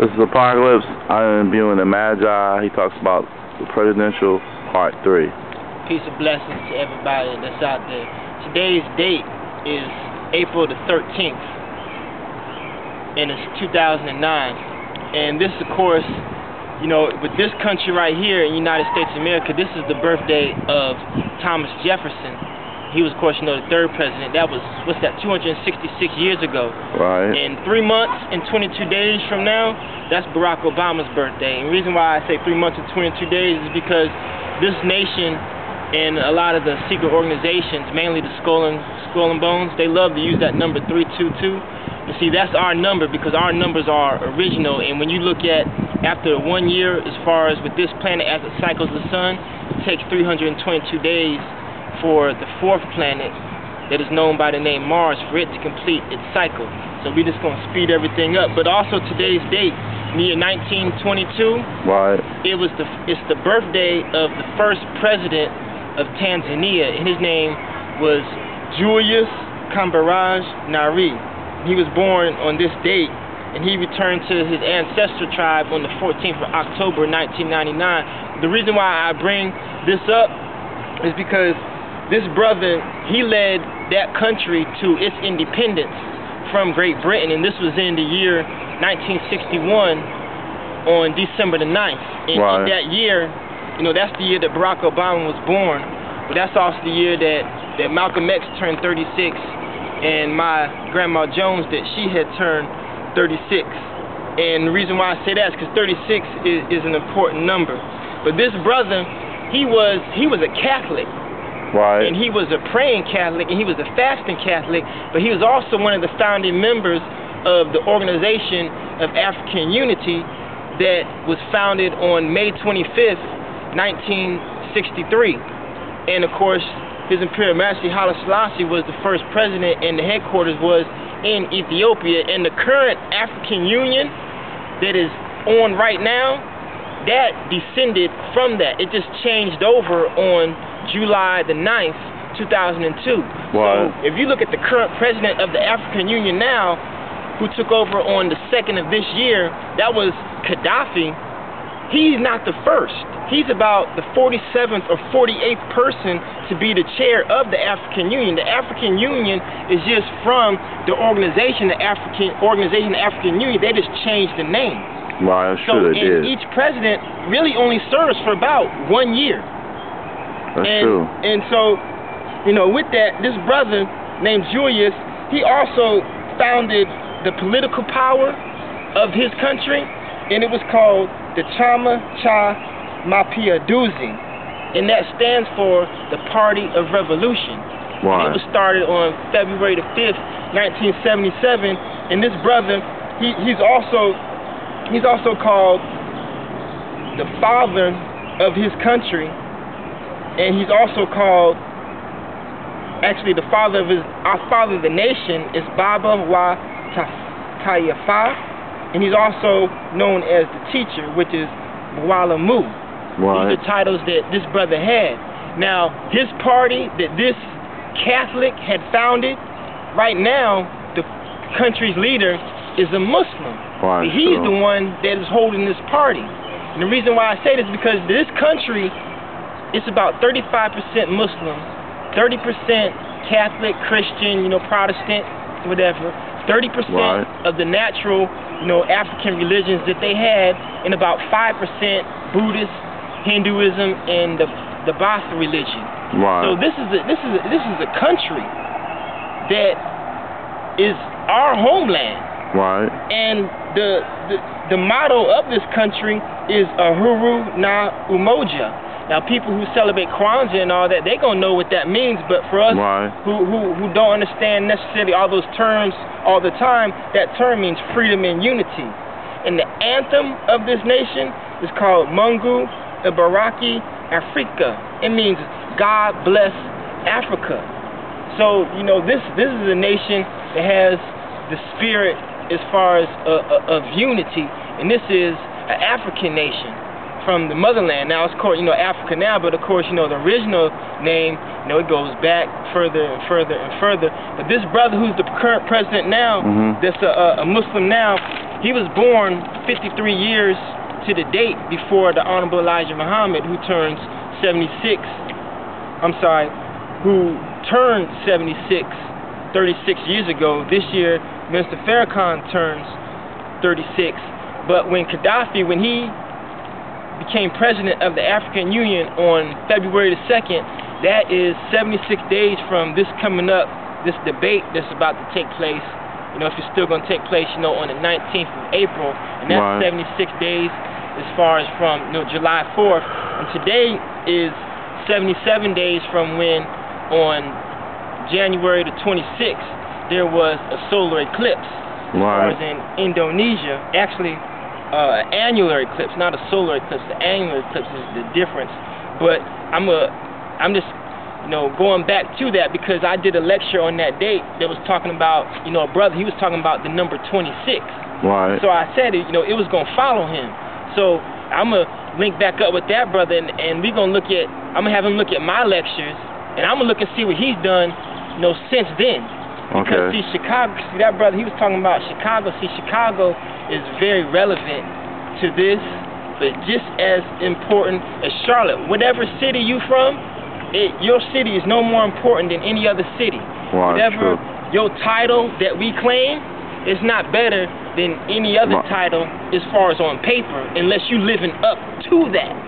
This is Apocalypse. I am viewing the Magi. He talks about the presidential part 3. Peace and blessings to everybody that's out there. Today's date is April the 13th, and it's 2009. And this, of course, you know, with this country right here in the United States of America, this is the birthday of Thomas Jefferson. He was, of course, you know, the third president. That was, what's that, 266 years ago. Right. And 3 months and 22 days from now, that's Barack Obama's birthday. And the reason why I say 3 months and 22 days is because this nation and a lot of the secret organizations, mainly the Skull and Bones, they love to use that number 322. You see, that's our number because our numbers are original. And when you look at after 1 year, as far as with this planet as it cycles the sun, it takes 322 days for the fourth planet that is known by the name Mars for it to complete its cycle. So we're just going to speed everything up. But also today's date, in the year 1922, right. It's the birthday of the first president of Tanzania, and his name was Julius Nyerere. He was born on this date, and he returned to his ancestral tribe on the 14th of October 1999. The reason why I bring this up is because this brother, he led that country to its independence from Great Britain, and this was in the year 1961 on December the 9th. And right. in that year, you know, that's the year that Barack Obama was born, but that's also the year that Malcolm X turned 36, and my Grandma Jones, that she had turned 36. And the reason why I say that is because 36 is an important number. But this brother, he was a Catholic. Right. And he was a praying Catholic, and he was a fasting Catholic, but he was also one of the founding members of the Organization of African Unity that was founded on May 25th, 1963. And of course, His Imperial Majesty Haile Selassie was the first president, and the headquarters was in Ethiopia. And the current African Union that is on right now, that descended from that. It just changed over on July the 9th, 2002. Wow. So if you look at the current president of the African Union now, who took over on the 2nd of this year, that was Gaddafi. He's not the first. He's about the 47th or 48th person to be the chair of the African Union. The African Union is just from the organization, the African Union. They just changed the name. Wow, I'm sure they did. Each president really only serves for about 1 year. That's true. And so, you know, with that, this brother named Julius, he also founded the political power of his country, and it was called the Chama Cha Mapinduzi, and that stands for the Party of Revolution. Wow. It was started on February the 5th, 1977, and this brother, he's also called the father of his country. And he's also called, actually the father of our father of the nation is Baba Wa Tayafa, and he's also known as the teacher, which is Bwala Mu. Right. These are titles that this brother had. Now, his party that this Catholic had founded, right now, the country's leader is a Muslim. Right, he's the one that is holding this party. And the reason why I say this is because this country, it's about 35% Muslim, 30% Catholic, Christian, you know, Protestant, whatever, 30% right. of the natural, you know, African religions that they had, and about 5% Buddhist, Hinduism, and the Ba'ath religion. Right. So this is a country that is our homeland. Right. And the motto of this country is Uhuru na Umoja. Now, people who celebrate Kwanzaa and all that, they're going to know what that means, but for us right. who don't understand necessarily all those terms all the time, that term means freedom and unity. And the anthem of this nation is called Mungu Ibaraki Afrika. It means God bless Africa. So, you know, this is a nation that has the spirit as far as of unity, and this is an African nation from the motherland. Now it's called, you know, Africa now, but of course, you know, the original name, you know, it goes back further and further and further. But this brother who's the current president now, that's a Muslim now, he was born 53 years to the date before the Honorable Elijah Muhammad, who turned 76, who turned 76 36 years ago. This year, Mr. Farrakhan turns 36. But when Gaddafi, when he became president of the African Union on February the 2nd, that is 76 days from this coming up, this debate that's about to take place. You know, if it's still going to take place, you know, on the 19th of April, and that's 76 days as far as from, you know, July 4th. And today is 77 days from when, on January the 26th, there was a solar eclipse. As far as in Indonesia, actually, annular eclipse, not a solar eclipse. The annular eclipse is the difference. But I'm just, you know, going back to that because I did a lecture on that date that was talking about, you know, a brother. He was talking about the number 26. Right. So I said, you know, it was gonna follow him. So I'm gonna link back up with that brother, and we're gonna look at. I'm gonna have him look at my lectures, and I'm gonna look and see what he's done, you know, since then. Because see, Chicago, see that brother, he was talking about Chicago. See, Chicago is very relevant to this, but just as important as Charlotte. Whatever city you from, your city is no more important than any other city. Whatever your title that we claim is not better than any other title as far as on paper, unless you living up to that.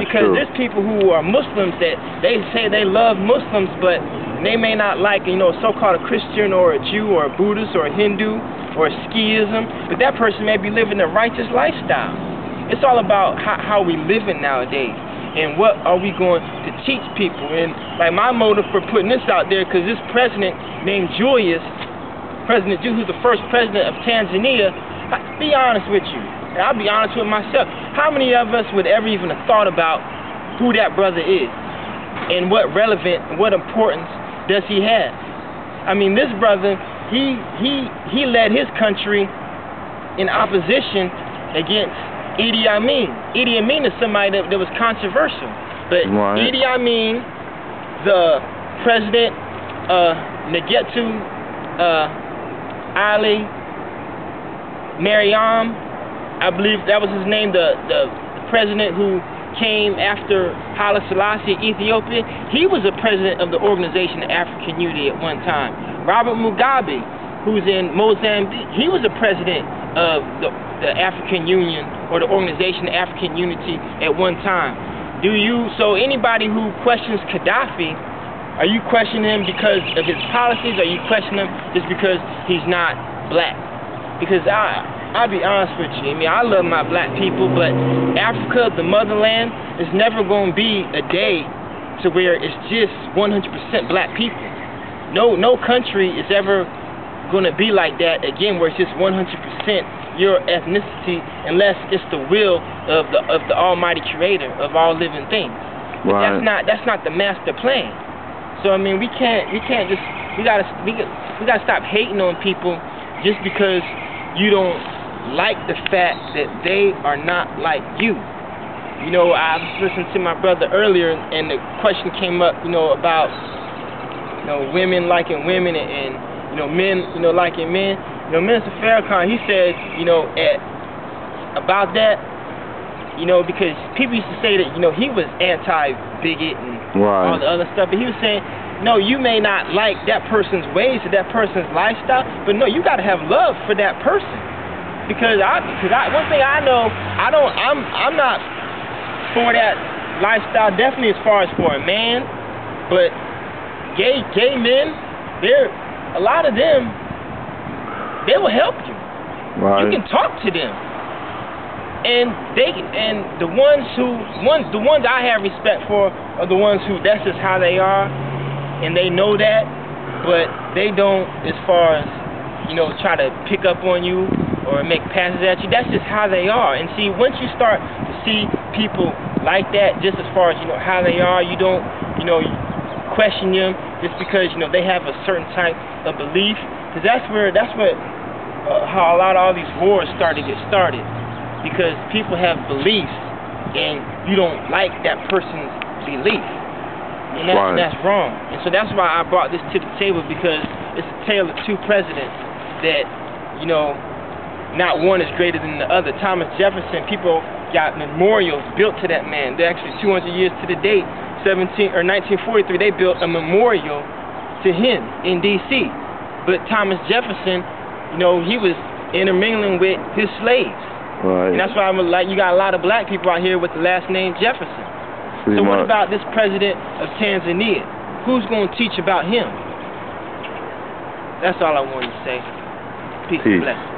Because there's people who are Muslims that they say they love Muslims, but they may not like, you know, so-called a Christian or a Jew or a Buddhist or a Hindu or a Skiism, but that person may be living a righteous lifestyle. It's all about how we living nowadays and what are we going to teach people. And like my motive for putting this out there, because this president named Julius, President Julius, who's the first president of Tanzania, I'll be honest with you, and I'll be honest with myself, how many of us would ever even have thought about who that brother is and what relevant and what importance does he have? I mean, this brother, he led his country in opposition against Idi Amin. Idi Amin is somebody that was controversial, but Idi Amin, the president, Negetu Ali Mariam, I believe that was his name, the president who came after Haile Selassie, Ethiopia. He was a president of the Organization of African Unity at one time. Robert Mugabe, who's in Mozambique, he was a president of the African Union, or the Organization of African Unity at one time. So anybody who questions Gaddafi, are you questioning him because of his policies? Are you questioning him just because he's not black? Because I'll be honest with you. I mean, I love my black people, but Africa, the motherland, is never going to be a day to where it's just 100% black people. No country is ever going to be like that again, where it's just 100% your ethnicity, unless it's the will of the Almighty Creator of all living things. But that's not the master plan. So I mean, we gotta stop hating on people just because you don't like the fact that they are not like you. You know, I was listening to my brother earlier, and the question came up, you know, about, you know, women liking women and you know, men, you know, liking men. You know, Minister Farrakhan, he said, you know, about that, you know, because people used to say that, you know, he was anti-bigot and all the other stuff, but he was saying, no, you may not like that person's ways or that person's lifestyle, but no, you got to have love for that person. Because one thing I know, I'm not for that lifestyle, definitely as far as for a man, but gay men, a lot of them, they will help you. You can talk to them. And the ones I have respect for are the ones who that's just how they are, and they know that, but they don't, as far as, you know, try to pick up on you or make passes at you. That's just how they are. And see, once you start to see people like that, just as far as, you know, how they are, you don't, you know, question them just because, you know, they have a certain type of belief. Because that's how a lot of all these wars get started. Because people have beliefs, and you don't like that person's belief. And that's wrong. And so that's why I brought this to the table, because it's a tale of two presidents that, you know, not one is greater than the other. Thomas Jefferson, people got memorials built to that man. They're actually 200 years to the date. 1943, they built a memorial to him in D.C. But Thomas Jefferson, you know, he was intermingling with his slaves. Right. And that's why I'm like, you got a lot of black people out here with the last name Jefferson. So what about this President of Tanzania? Who's going to teach about him? That's all I wanted to say. Peace and blessings.